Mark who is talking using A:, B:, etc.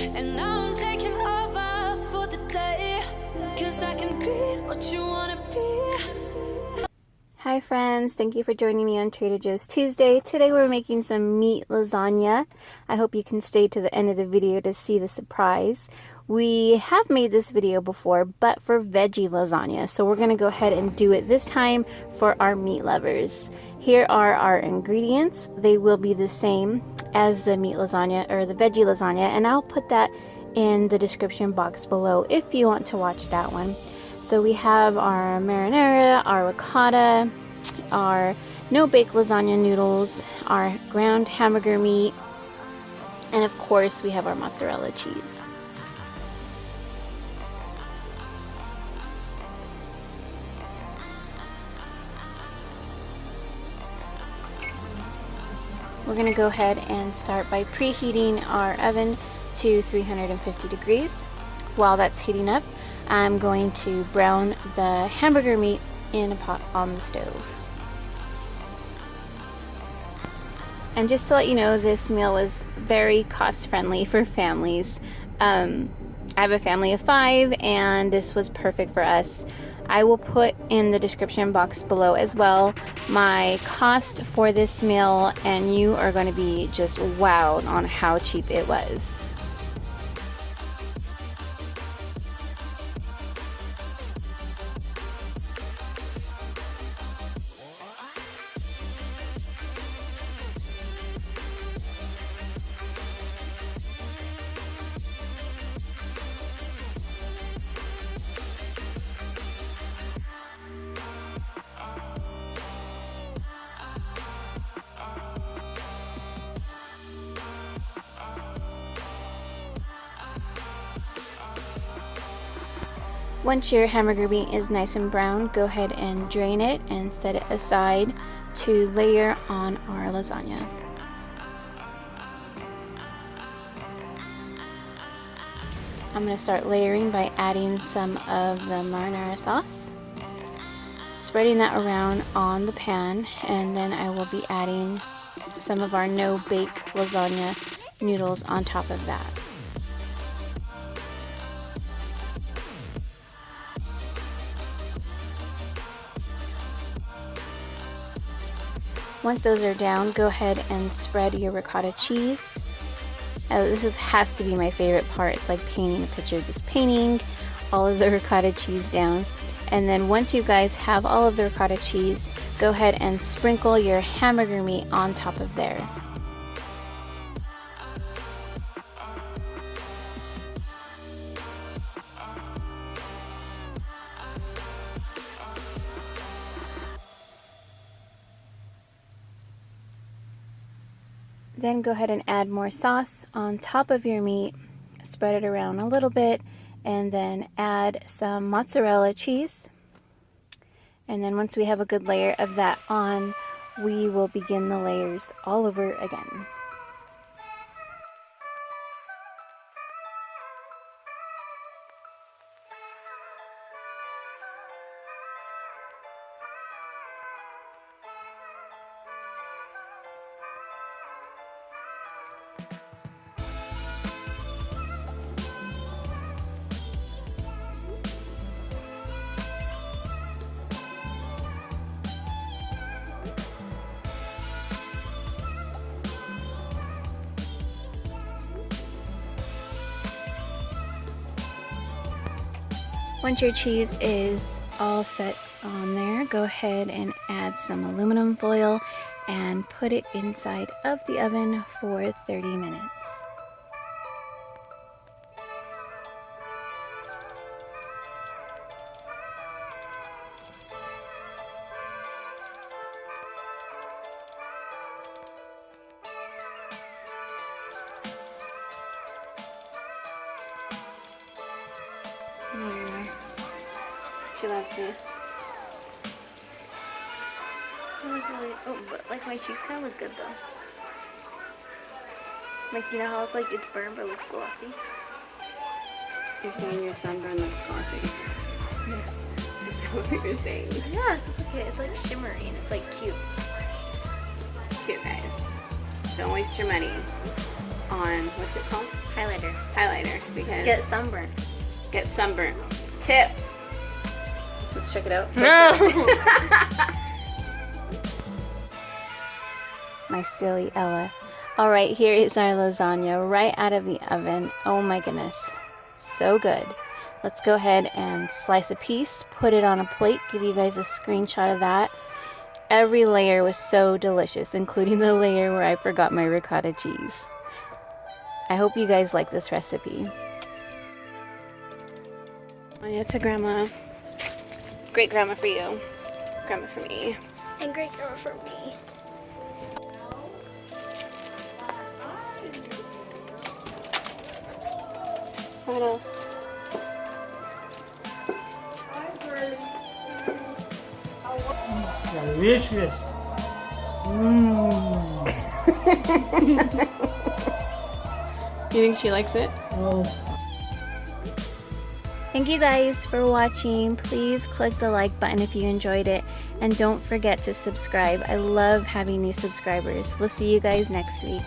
A: And now I'm taking over for the day, 'cause I can be what you wanna be.
B: Hi friends, thank you for joining me on Trader Joe's Tuesday. Today we're making some meat lasagna. I hope you can stay to the end of the video to see the surprise. We have made this video before, but for veggie lasagna. So we're going to go ahead and do it this time for our meat lovers. Here are our ingredients. They will be the same as the meat lasagna or the veggie lasagna, and I'll put that in the description box below if you want to watch that one. So we have our marinara, our ricotta, our no-bake lasagna noodles, our ground hamburger meat, and of course we have our mozzarella cheese. We're going to go ahead and start by preheating our oven to 350 degrees. While that's heating up, I'm going to brown the hamburger meat in a pot on the stove. And just to let you know, this meal was very cost friendly for families. I have a family of 5 and this was perfect for us. I will put in the description box below as well my cost for this meal, and you are going to be just wowed on how cheap it was. Once your hamburger meat is nice and brown, go ahead and drain it and set it aside to layer on our lasagna. I'm going to start layering by adding some of the marinara sauce, spreading that around on the pan, and then I will be adding some of our no-bake lasagna noodles on top of that. Once those are down, go ahead and spread your ricotta cheese. This has to be my favorite part. It's like painting a picture, just painting all of the ricotta cheese down. And then once you guys have all of the ricotta cheese, go ahead and sprinkle your hamburger meat on top of there. Then go ahead and add more sauce on top of your meat, spread it around a little bit, and then add some mozzarella cheese. And then once we have a good layer of that on, we will begin the layers all over again. Once your cheese is all set on there, go ahead and add some aluminum foil and put it inside of the oven for 30 minutes. She loves me. Oh, but like my cheese kind of looks good though. Like, you know how it's like it's burned but looks glossy?
C: You're saying your sunburn looks glossy.
B: Yeah.
C: That's what you're saying.
B: Yeah, it's okay. It's like shimmery and it's like cute.
C: Cute, guys. Don't waste your money on, what's it called?
B: Highlighter.
C: Highlighter. because
B: Get sunburned.
C: get sunburnt. Tip. Let's check it out.
B: No. My silly Ella. All right, here is our lasagna right out of the oven. Oh my goodness, so good. Let's go ahead and slice a piece, put it on a plate, give you guys a screenshot of that. Every layer was so delicious, including the layer where I forgot my ricotta cheese. I hope you guys like this recipe.
C: It's a grandma. Great grandma for you. Grandma for me.
A: And great grandma for me.
C: Righto.
D: Delicious.
C: You think she likes it?
D: Oh.
B: Thank you guys for watching. Please click the like button if you enjoyed it. And don't forget to subscribe. I love having new subscribers. We'll see you guys next week.